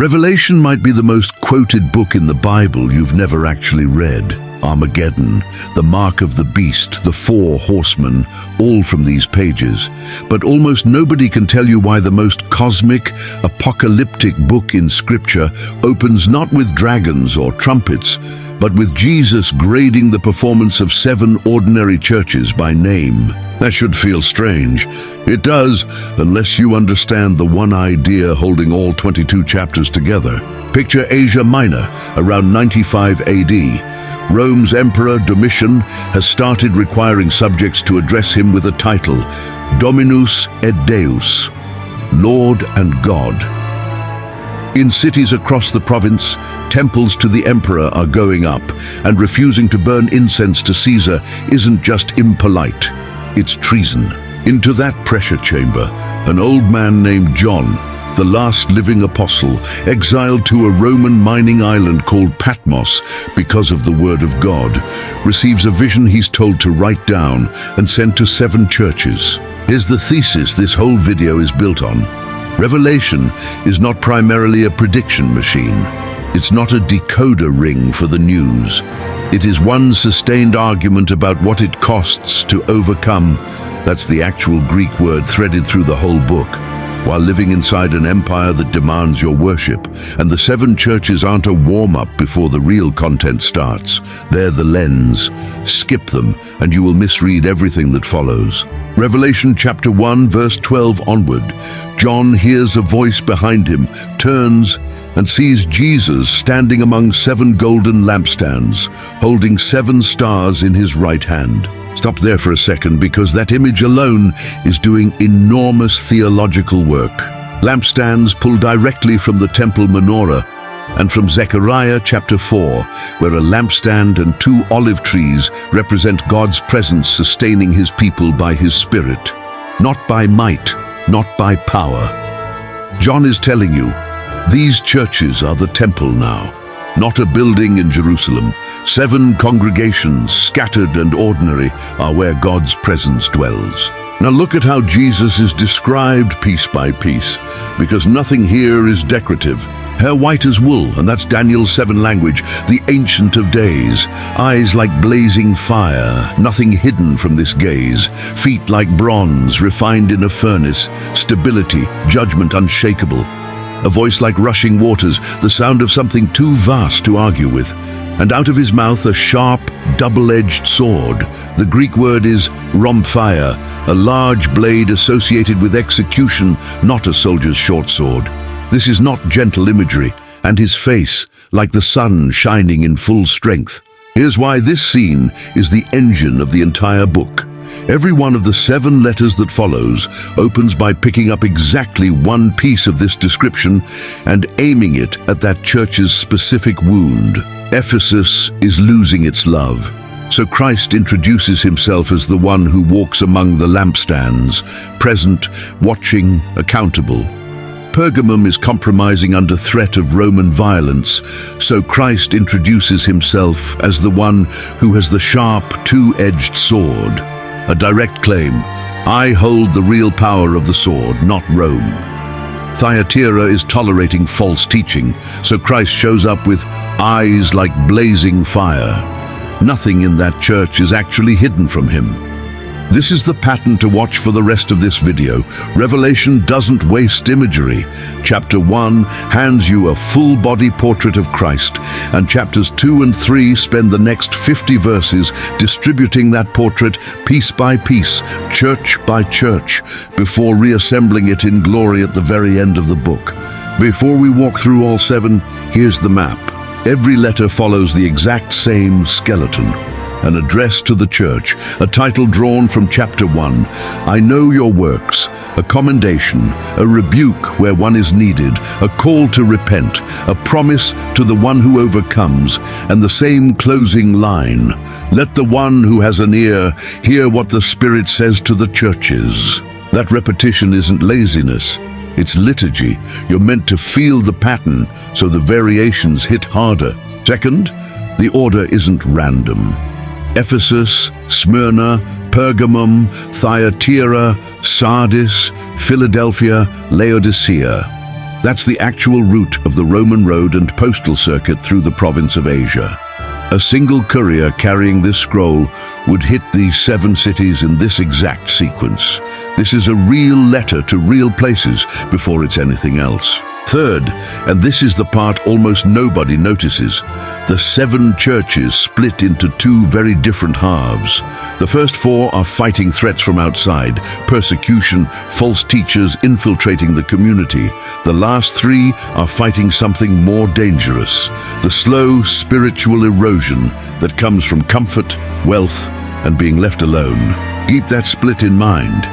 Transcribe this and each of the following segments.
Revelation might be the most quoted book in the Bible you've never actually read. Armageddon, the mark of the beast, the 4 horsemen, all from these pages. But almost nobody can tell you why the most cosmic, apocalyptic book in Scripture opens not with dragons or trumpets, but with Jesus grading the performance of 7 ordinary churches by name. That should feel strange. It does, unless you understand the one idea holding all 22 chapters together. Picture Asia Minor, around 95 AD. Rome's Emperor Domitian has started requiring subjects to address him with a title, Dominus et Deus, Lord and God. In cities across the province, temples to the emperor are going up, and refusing to burn incense to Caesar isn't just impolite, it's treason. Into that pressure chamber, an old man named John, the last living apostle, exiled to a Roman mining island called Patmos because of the word of God, receives a vision he's told to write down and send to 7 churches. Here's the thesis this whole video is built on. Revelation is not primarily a prediction machine. It's not a decoder ring for the news. It is one sustained argument about what it costs to overcome. That's the actual Greek word threaded through the whole book. While living inside an empire that demands your worship, and the 7 churches aren't a warm-up before the real content starts. They're the lens. Skip them, and you will misread everything that follows. Revelation chapter 1, verse 12 onward. John hears a voice behind him, turns, and sees Jesus standing among 7 golden lampstands, holding 7 stars in his right hand. Stop there for a second, because that image alone is doing enormous theological work. Lampstands pull directly from the temple menorah and from Zechariah chapter 4, where a lampstand and 2 olive trees represent God's presence sustaining his people by his Spirit. Not by might, not by power. John is telling you, these churches are the temple now, not a building in Jerusalem. 7 congregations, scattered and ordinary, are where God's presence dwells. Now look at how Jesus is described piece by piece, because nothing here is decorative. Hair white as wool, and that's Daniel's 7 language, the Ancient of Days. Eyes like blazing fire, nothing hidden from this gaze. Feet like bronze, refined in a furnace. Stability, judgment unshakable. A voice like rushing waters, the sound of something too vast to argue with. And out of his mouth a sharp, double-edged sword. The Greek word is rhomphaia, a large blade associated with execution, not a soldier's short sword. This is not gentle imagery, and his face, like the sun shining in full strength. Here's why this scene is the engine of the entire book. Every one of the 7 letters that follows opens by picking up exactly one piece of this description and aiming it at that church's specific wound. Ephesus is losing its love. So Christ introduces himself as the one who walks among the lampstands, present, watching, accountable. Pergamum is compromising under threat of Roman violence, so Christ introduces himself as the one who has the sharp, 2-edged sword. A direct claim, I hold the real power of the sword, not Rome. Thyatira is tolerating false teaching, so Christ shows up with eyes like blazing fire. Nothing in that church is actually hidden from him. This is the pattern to watch for the rest of this video. Revelation doesn't waste imagery. Chapter 1 hands you a full-body portrait of Christ, and chapters 2 and 3 spend the next 50 verses distributing that portrait piece by piece, church by church, before reassembling it in glory at the very end of the book. Before we walk through all 7, here's the map. Every letter follows the exact same skeleton. An address to the church, a title drawn from chapter 1, I know your works, a commendation, a rebuke where one is needed, a call to repent, a promise to the one who overcomes, and the same closing line, let the one who has an ear hear what the Spirit says to the churches. That repetition isn't laziness, it's liturgy. You're meant to feel the pattern, so the variations hit harder. Second, the order isn't random. Ephesus, Smyrna, Pergamum, Thyatira, Sardis, Philadelphia, Laodicea. That's the actual route of the Roman road and postal circuit through the province of Asia. A single courier carrying this scroll would hit these 7 cities in this exact sequence. This is a real letter to real places before it's anything else. Third, and this is the part almost nobody notices, the 7 churches split into 2 very different halves. The first 4 are fighting threats from outside, persecution, false teachers infiltrating the community. The last 3 are fighting something more dangerous, the slow spiritual erosion that comes from comfort, wealth, and being left alone. Keep that split in mind.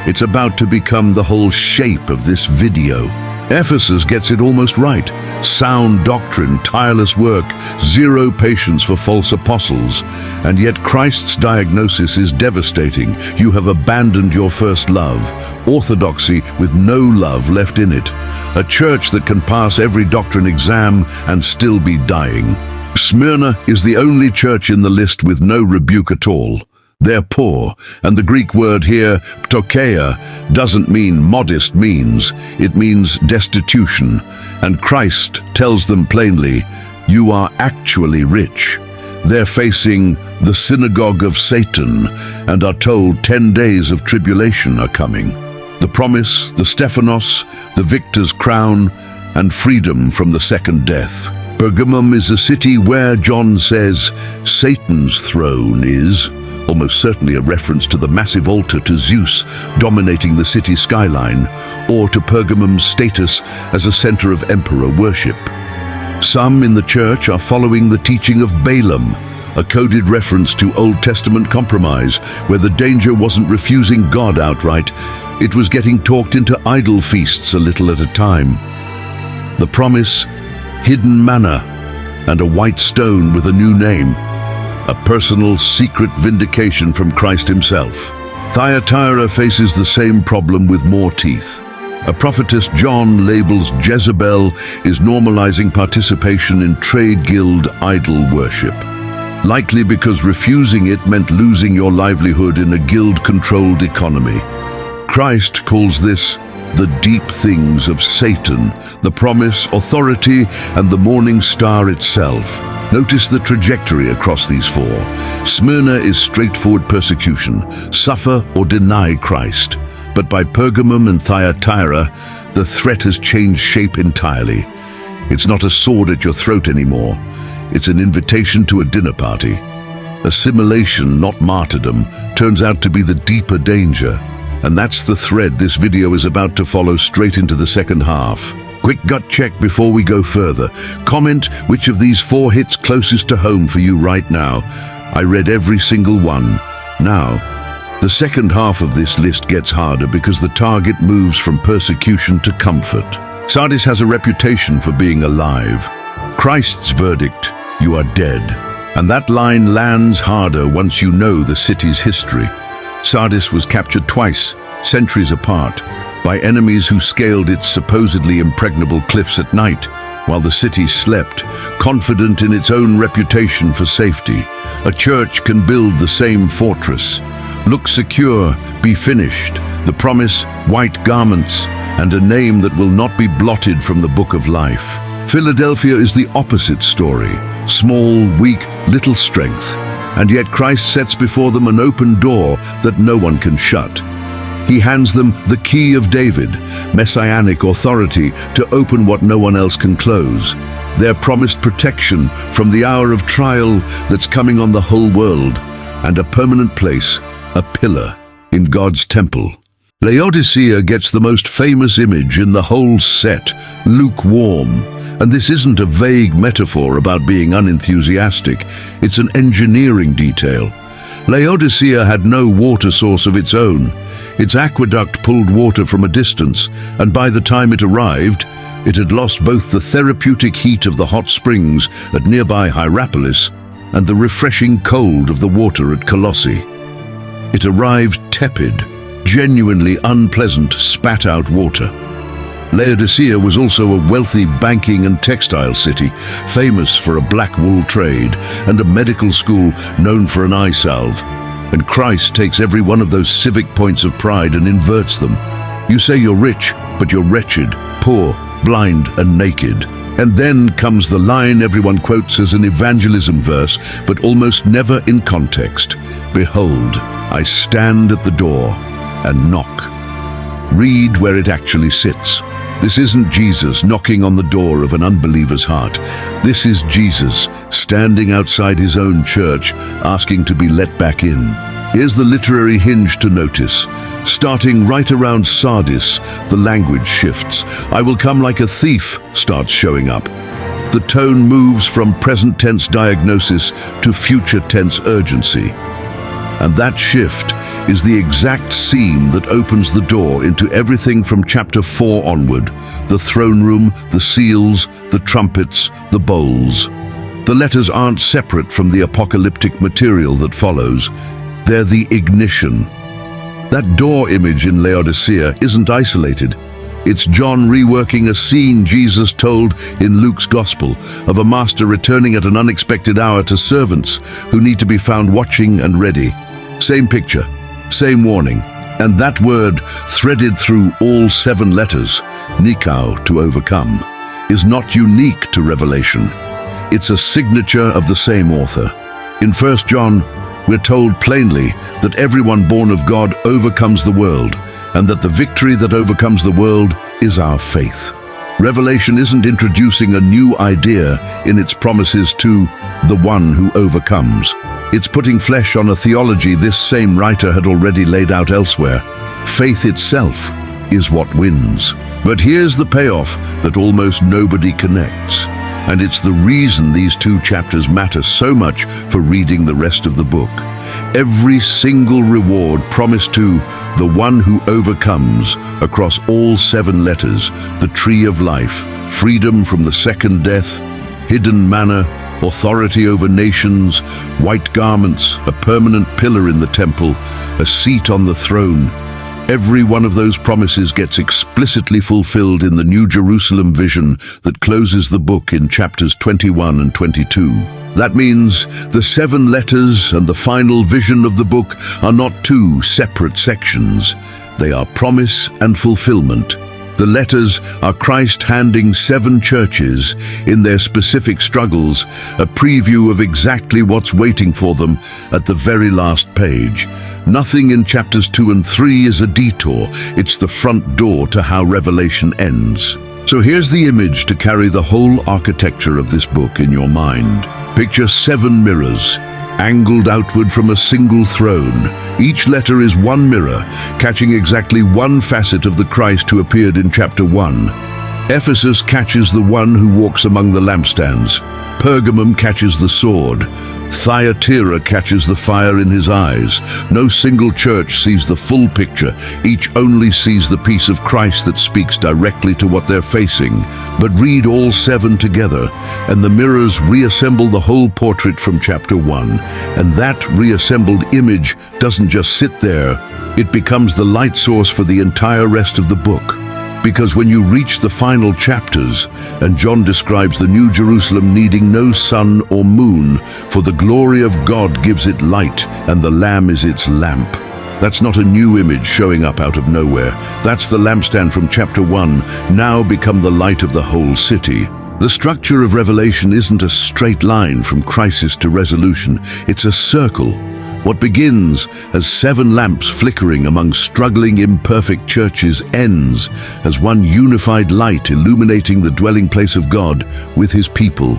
It's about to become the whole shape of this video. Ephesus gets it almost right. Sound doctrine, tireless work, 0 patience for false apostles. And yet Christ's diagnosis is devastating. You have abandoned your first love. Orthodoxy with no love left in it. A church that can pass every doctrine exam and still be dying. Smyrna is the only church in the list with no rebuke at all. They're poor, and the Greek word here, ptokeia, doesn't mean modest means, it means destitution. And Christ tells them plainly, you are actually rich. They're facing the synagogue of Satan and are told 10 days of tribulation are coming. The promise, the Stephanos, the victor's crown, and freedom from the second death. Pergamum is a city where, John says, Satan's throne is, almost certainly a reference to the massive altar to Zeus dominating the city skyline, or to Pergamum's status as a center of emperor worship. Some in the church are following the teaching of Balaam, a coded reference to Old Testament compromise, where the danger wasn't refusing God outright, it was getting talked into idol feasts a little at a time. The promise, hidden manna, and a white stone with a new name. A personal, secret vindication from Christ himself. Thyatira faces the same problem with more teeth. A prophetess John labels Jezebel is normalizing participation in trade guild idol worship. Likely because refusing it meant losing your livelihood in a guild-controlled economy. Christ calls this the deep things of Satan, the promise, authority, and the morning star itself. Notice the trajectory across these 4. Smyrna is straightforward persecution, suffer or deny Christ. But by Pergamum and Thyatira, the threat has changed shape entirely. It's not a sword at your throat anymore. It's an invitation to a dinner party. Assimilation, not martyrdom, turns out to be the deeper danger. And that's the thread this video is about to follow straight into the second half. Quick gut check before we go further. Comment which of these 4 hits closest to home for you right now. I read every single one. Now, the second half of this list gets harder because the target moves from persecution to comfort. Sardis has a reputation for being alive. Christ's verdict, you are dead. And that line lands harder once you know the city's history. Sardis was captured twice, centuries apart, by enemies who scaled its supposedly impregnable cliffs at night, while the city slept, confident in its own reputation for safety. A church can build the same fortress. Look secure, be finished, the promise, white garments, and a name that will not be blotted from the book of life. Philadelphia is the opposite story. Small, weak, little strength. And yet Christ sets before them an open door that no one can shut. He hands them the key of David, messianic authority to open what no one else can close. Their promised protection from the hour of trial that's coming on the whole world, and a permanent place, a pillar, in God's temple. Laodicea gets the most famous image in the whole set, lukewarm. And this isn't a vague metaphor about being unenthusiastic, it's an engineering detail. Laodicea had no water source of its own. Its aqueduct pulled water from a distance, and by the time it arrived, it had lost both the therapeutic heat of the hot springs at nearby Hierapolis and the refreshing cold of the water at Colossae. It arrived tepid, genuinely unpleasant, spat-out water. Laodicea was also a wealthy banking and textile city, famous for a black wool trade and a medical school known for an eye salve. And Christ takes every one of those civic points of pride and inverts them. You say you're rich, but you're wretched, poor, blind and naked. And then comes the line everyone quotes as an evangelism verse, but almost never in context. Behold, I stand at the door and knock. Read where it actually sits. This isn't Jesus knocking on the door of an unbeliever's heart. This is Jesus standing outside his own church, asking to be let back in. Here's the literary hinge to notice. Starting right around Sardis, the language shifts. I will come like a thief starts showing up. The tone moves from present tense diagnosis to future tense urgency. And that shift is the exact seam that opens the door into everything from chapter 4 onward: the throne room, the seals, the trumpets, the bowls. The letters aren't separate from the apocalyptic material that follows. They're the ignition. That door image in Laodicea isn't isolated. It's John reworking a scene Jesus told in Luke's Gospel of a master returning at an unexpected hour to servants who need to be found watching and ready. Same picture, same warning, and that word threaded through all 7 letters, nikao, to overcome, is not unique to Revelation. It's a signature of the same author. In 1 John, we're told plainly that everyone born of God overcomes the world, and that the victory that overcomes the world is our faith. Revelation isn't introducing a new idea in its promises to the one who overcomes. It's putting flesh on a theology this same writer had already laid out elsewhere. Faith itself is what wins. But here's the payoff that almost nobody connects. And it's the reason these 2 chapters matter so much for reading the rest of the book. Every single reward promised to the one who overcomes across all 7 letters: the tree of life, freedom from the second death, hidden manna, authority over nations, white garments, a permanent pillar in the temple, a seat on the throne. Every one of those promises gets explicitly fulfilled in the New Jerusalem vision that closes the book in chapters 21 and 22. That means the 7 letters and the final vision of the book are not 2 separate sections. They are promise and fulfillment. The letters are Christ handing 7 churches, in their specific struggles, a preview of exactly what's waiting for them at the very last page. Nothing in chapters 2 and 3 is a detour. It's the front door to how Revelation ends. So here's the image to carry the whole architecture of this book in your mind. Picture 7 mirrors, angled outward from a single throne. Each letter is one mirror, catching exactly one facet of the Christ who appeared in chapter 1. Ephesus catches the one who walks among the lampstands. Pergamum catches the sword. Thyatira catches the fire in his eyes. No single church sees the full picture. Each only sees the piece of Christ that speaks directly to what they're facing. But read all 7 together, and the mirrors reassemble the whole portrait from chapter 1. And that reassembled image doesn't just sit there. It becomes the light source for the entire rest of the book. Because when you reach the final chapters, and John describes the New Jerusalem needing no sun or moon, for the glory of God gives it light, and the Lamb is its lamp. That's not a new image showing up out of nowhere. That's the lampstand from chapter 1, now become the light of the whole city. The structure of Revelation isn't a straight line from crisis to resolution. It's a circle. What begins as 7 lamps flickering among struggling, imperfect churches ends as one unified light illuminating the dwelling place of God with his people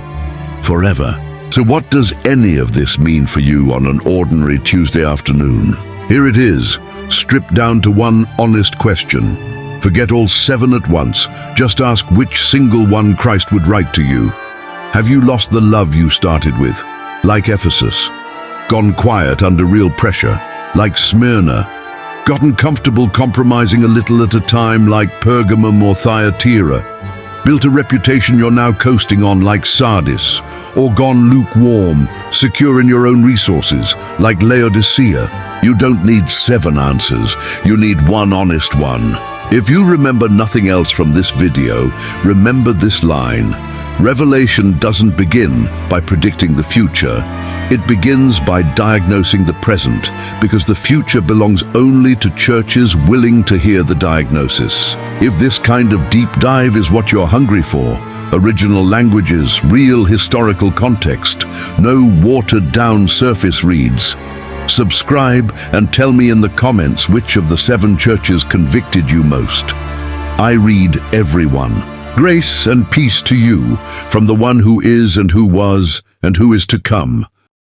forever. So what does any of this mean for you on an ordinary Tuesday afternoon? Here it is, stripped down to one honest question. Forget all 7 at once. Just ask which single one Christ would write to you. Have you lost the love you started with, like Ephesus? Gone quiet under real pressure, like Smyrna? Gotten comfortable compromising a little at a time, like Pergamum or Thyatira? Built a reputation you're now coasting on, like Sardis? Or gone lukewarm, secure in your own resources, like Laodicea? You don't need 7 answers, you need one honest one. If you remember nothing else from this video, remember this line: Revelation doesn't begin by predicting the future. It begins by diagnosing the present, because the future belongs only to churches willing to hear the diagnosis. If this kind of deep dive is what you're hungry for, original languages, real historical context, no watered-down surface reads, subscribe and tell me in the comments which of the 7 churches convicted you most. I read everyone. Grace and peace to you from the one who is and who was and who is to come,